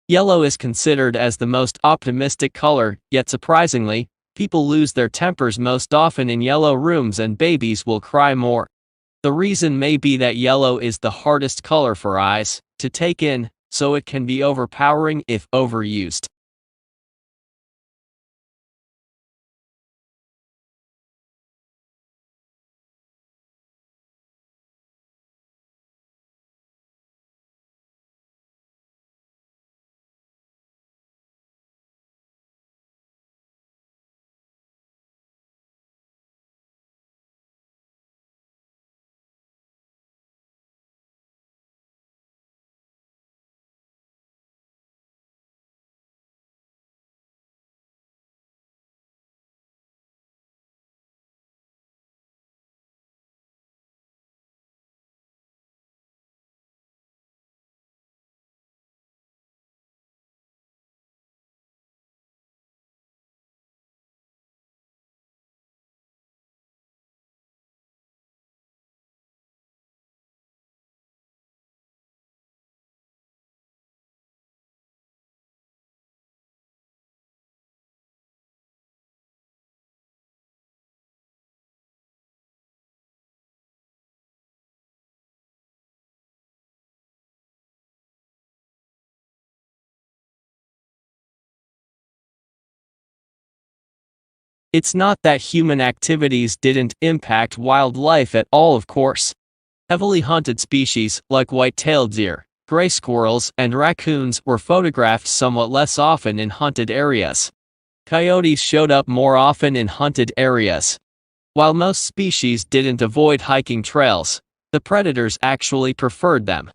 Yellow is considered as the most optimistic color, yet surprisingly, people lose their tempers most often in yellow rooms and babies will cry more. The reason may be that yellow is the hardest color for eyes to take in, so it can be overpowering if overused. It's not that human activities didn't impact wildlife at all, of course. Heavily hunted species, like white-tailed deer, gray squirrels, and raccoons, were photographed somewhat less often in hunted areas. Coyotes showed up more often in hunted areas. While most species didn't avoid hiking trails, the predators actually preferred them.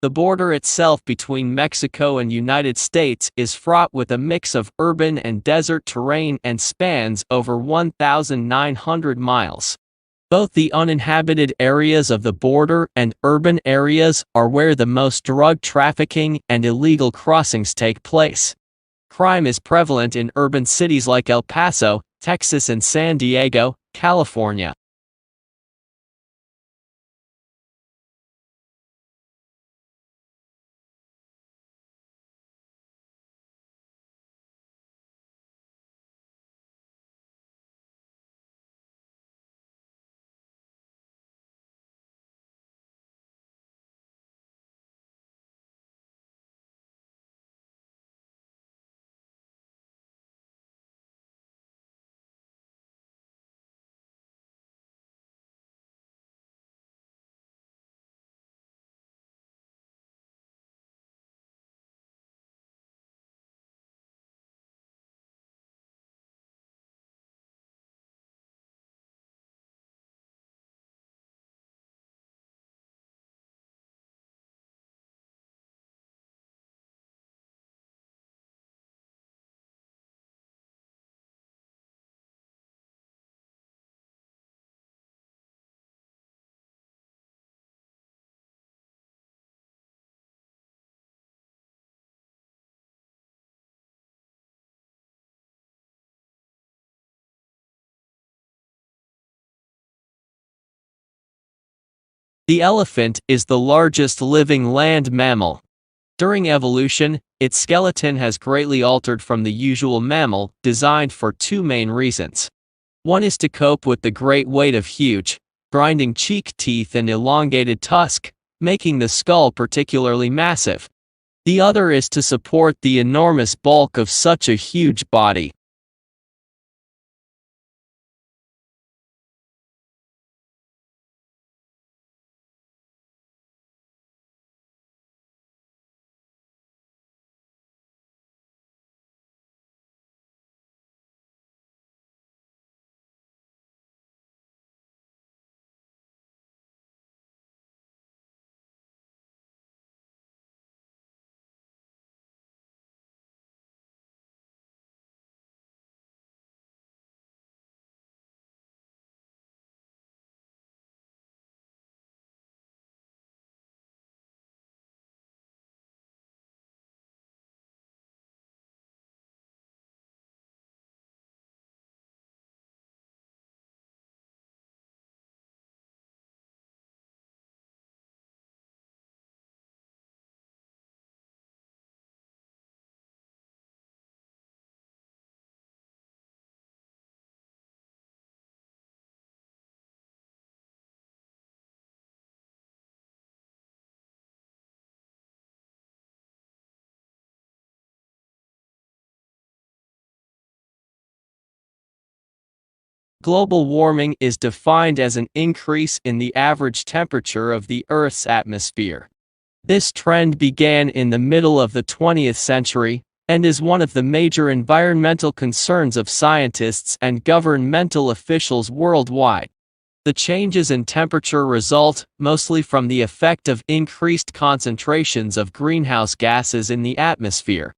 The border itself between Mexico and United States is fraught with a mix of urban and desert terrain and spans over 1,900 miles. Both the uninhabited areas of the border and urban areas are where the most drug trafficking and illegal crossings take place. Crime is prevalent in urban cities like El Paso, Texas, and San Diego, California. The elephant is the largest living land mammal. During evolution, its skeleton has greatly altered from the usual mammal, designed for two main reasons. One is to cope with the great weight of huge, grinding cheek teeth and elongated tusk, making the skull particularly massive. The other is to support the enormous bulk of such a huge body. Global warming is defined as an increase in the average temperature of the Earth's atmosphere. This trend began in the middle of the 20th century, and is one of the major environmental concerns of scientists and governmental officials worldwide. The changes in temperature result mostly from the effect of increased concentrations of greenhouse gases in the atmosphere.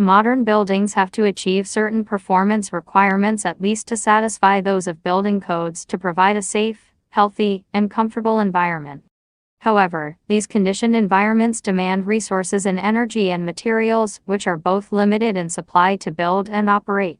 Modern buildings have to achieve certain performance requirements at least to satisfy those of building codes to provide a safe, healthy, and comfortable environment. However, these conditioned environments demand resources in energy and materials which are both limited in supply to build and operate.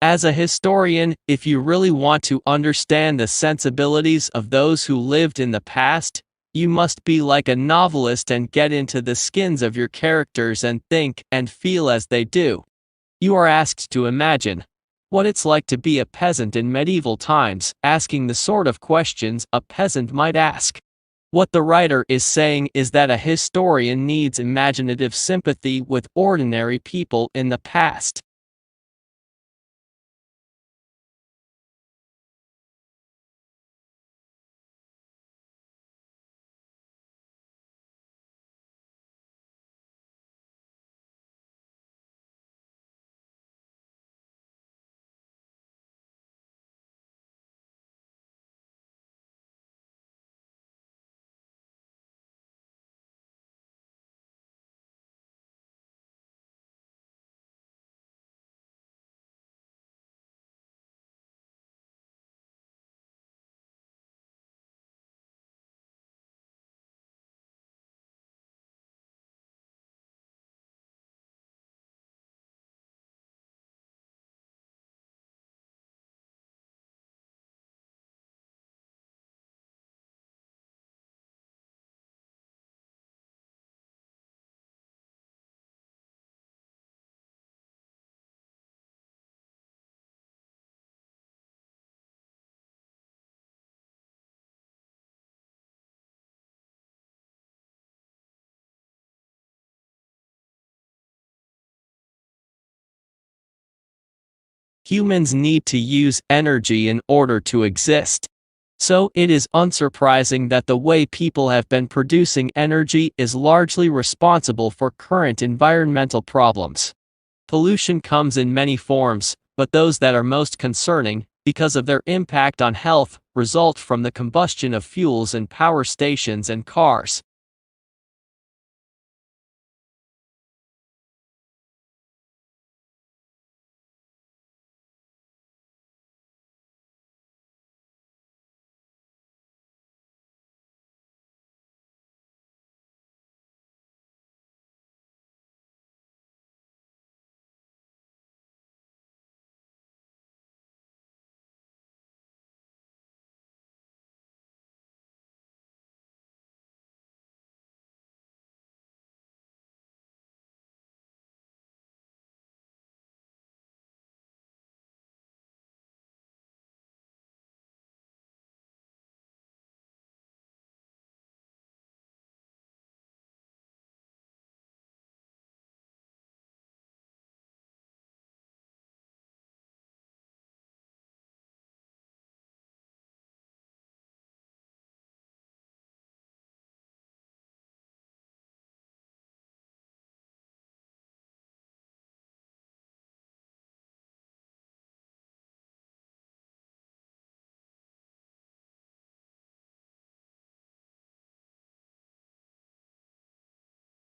As a historian, if you really want to understand the sensibilities of those who lived in the past, you must be like a novelist and get into the skins of your characters and think and feel as they do. You are asked to imagine what it's like to be a peasant in medieval times, asking the sort of questions a peasant might ask. What the writer is saying is that a historian needs imaginative sympathy with ordinary people in the past. Humans need to use energy in order to exist. So it is unsurprising that the way people have been producing energy is largely responsible for current environmental problems. Pollution comes in many forms, but those that are most concerning, because of their impact on health, result from the combustion of fuels in power stations and cars.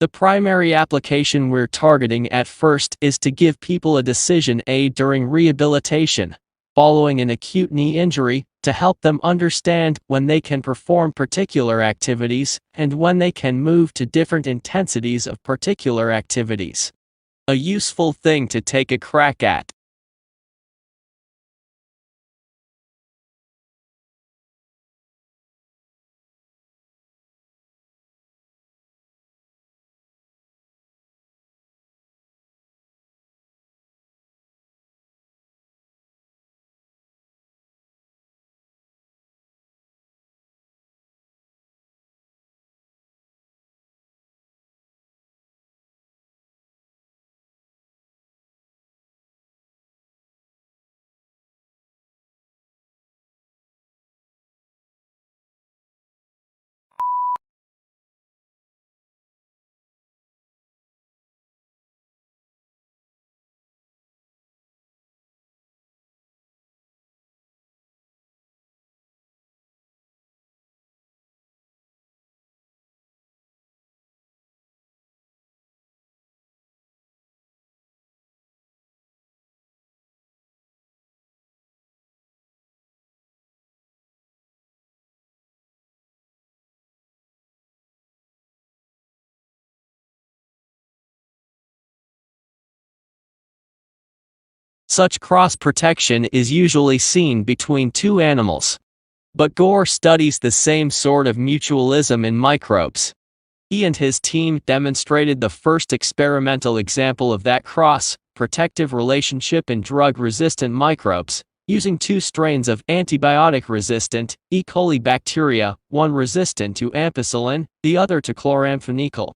The primary application we're targeting at first is to give people a decision aid during rehabilitation, following an acute knee injury, to help them understand when they can perform particular activities and when they can move to different intensities of particular activities. A useful thing to take a crack at. Such cross-protection is usually seen between two animals. But Gore studies the same sort of mutualism in microbes. He and his team demonstrated the first experimental example of that cross-protective relationship in drug-resistant microbes, using two strains of antibiotic-resistant E. coli bacteria, one resistant to ampicillin, the other to chloramphenicol.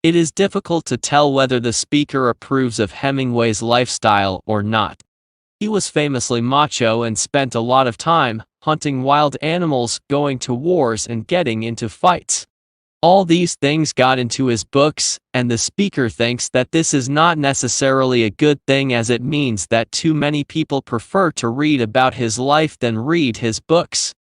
It is difficult to tell whether the speaker approves of Hemingway's lifestyle or not. He was famously macho and spent a lot of time hunting wild animals, going to wars, and getting into fights. All these things got into his books, and the speaker thinks that this is not necessarily a good thing, as it means that too many people prefer to read about his life than read his books.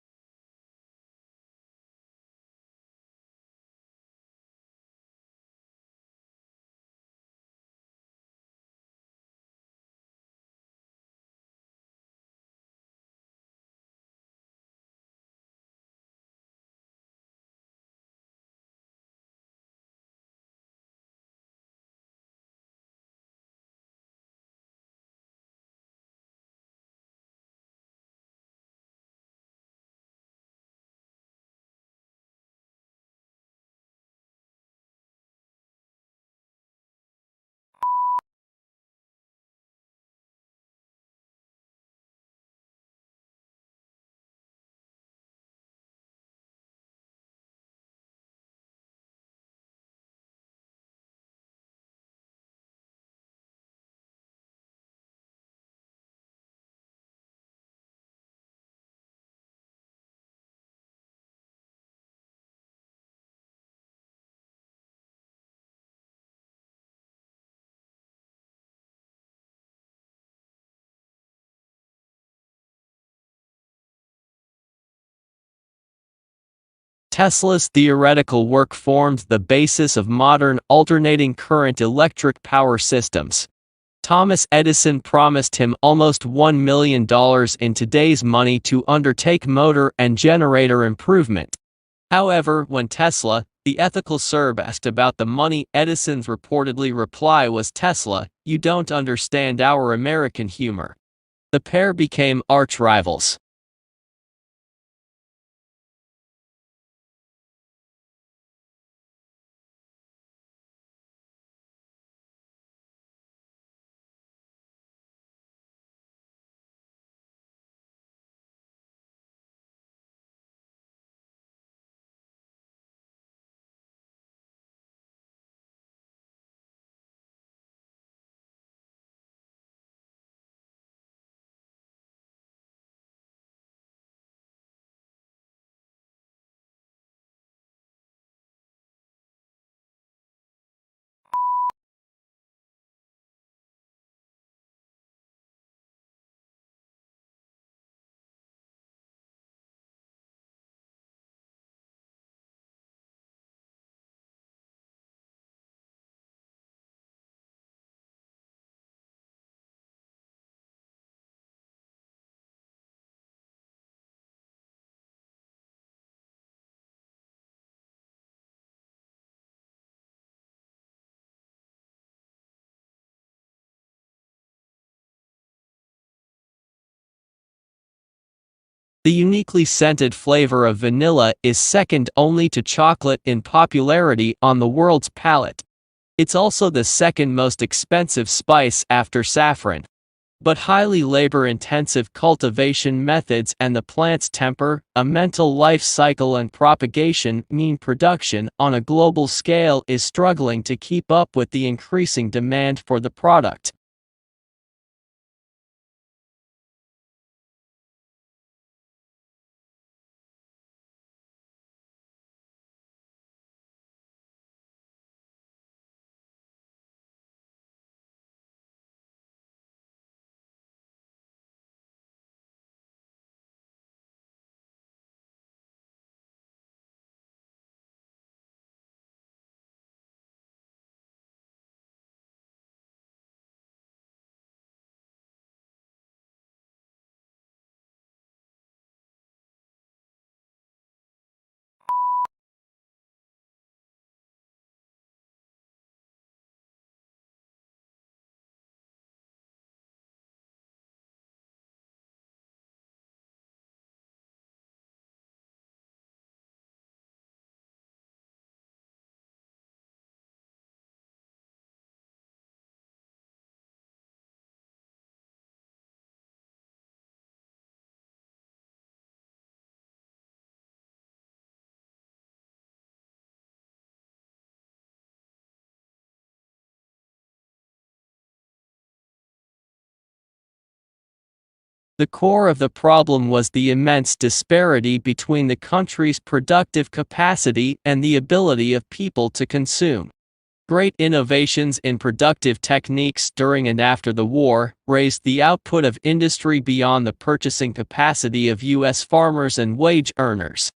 Tesla's theoretical work formed the basis of modern alternating current electric power systems. Thomas Edison promised him almost $1 million in today's money to undertake motor and generator improvement. However, when Tesla, the ethical Serb, asked about the money, Edison's reportedly reply was, "Tesla, you don't understand our American humor." The pair became arch rivals. The uniquely scented flavor of vanilla is second only to chocolate in popularity on the world's palate. It's also the second most expensive spice after saffron. But highly labor-intensive cultivation methods and the plant's temperamental life cycle and propagation mean production on a global scale is struggling to keep up with the increasing demand for the product. The core of the problem was the immense disparity between the country's productive capacity and the ability of people to consume. Great innovations in productive techniques during and after the war raised the output of industry beyond the purchasing capacity of U.S. farmers and wage earners.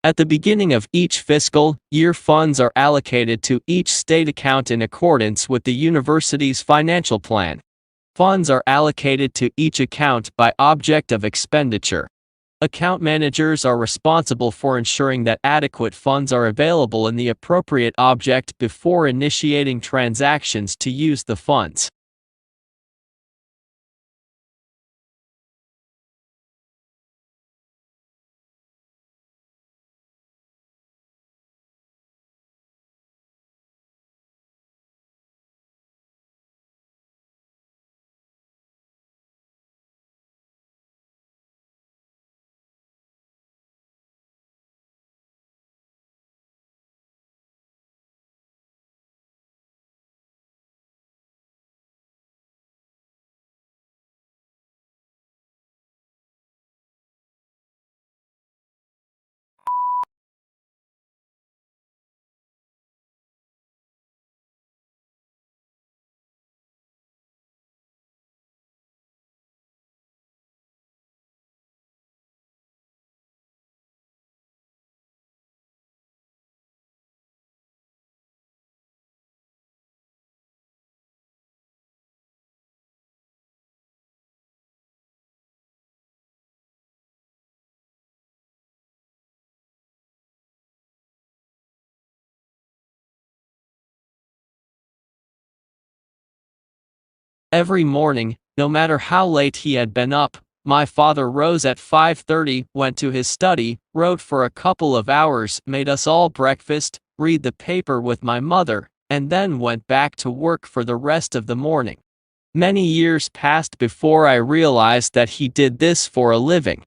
At the beginning of each fiscal year, funds are allocated to each state account in accordance with the university's financial plan. Funds are allocated to each account by object of expenditure. Account managers are responsible for ensuring that adequate funds are available in the appropriate object before initiating transactions to use the funds. Every morning, no matter how late he had been up, My father rose at 5:30, went to his study, wrote for a couple of hours, made us all breakfast, read the paper with my mother, and then went back to work for the rest of the morning. Many years passed before I realized that he did this for a living.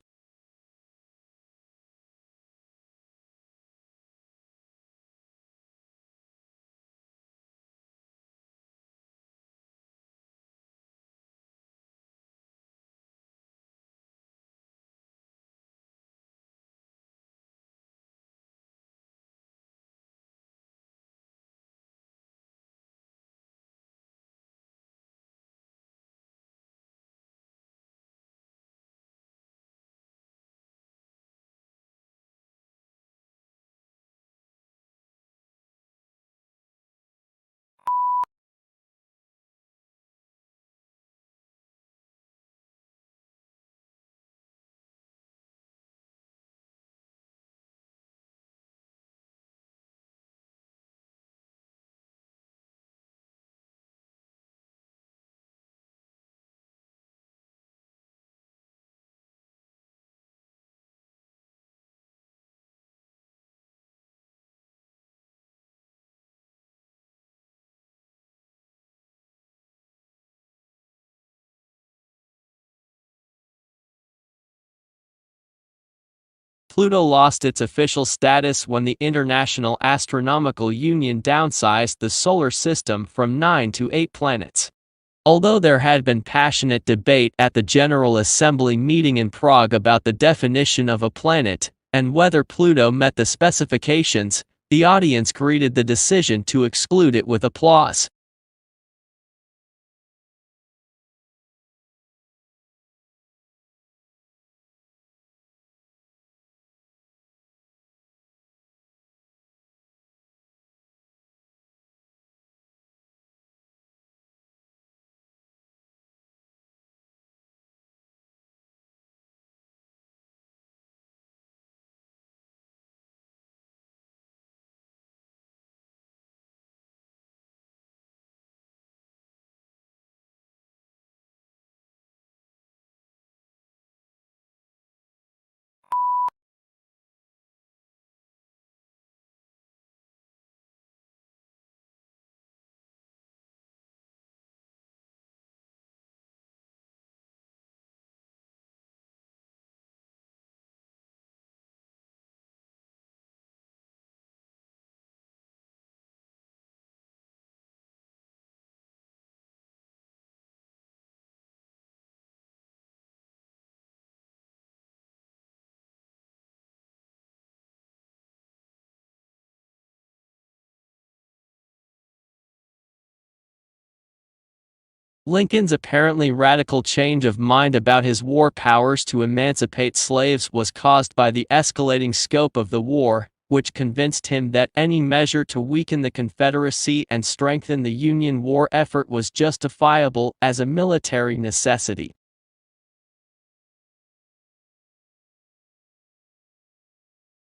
Pluto lost its official status when the International Astronomical Union downsized the solar system from 9 to 8 planets. Although there had been passionate debate at the General Assembly meeting in Prague about the definition of a planet, and whether Pluto met the specifications, the audience greeted the decision to exclude it with applause. Lincoln's apparently radical change of mind about his war powers to emancipate slaves was caused by the escalating scope of the war, which convinced him that any measure to weaken the Confederacy and strengthen the Union war effort was justifiable as a military necessity.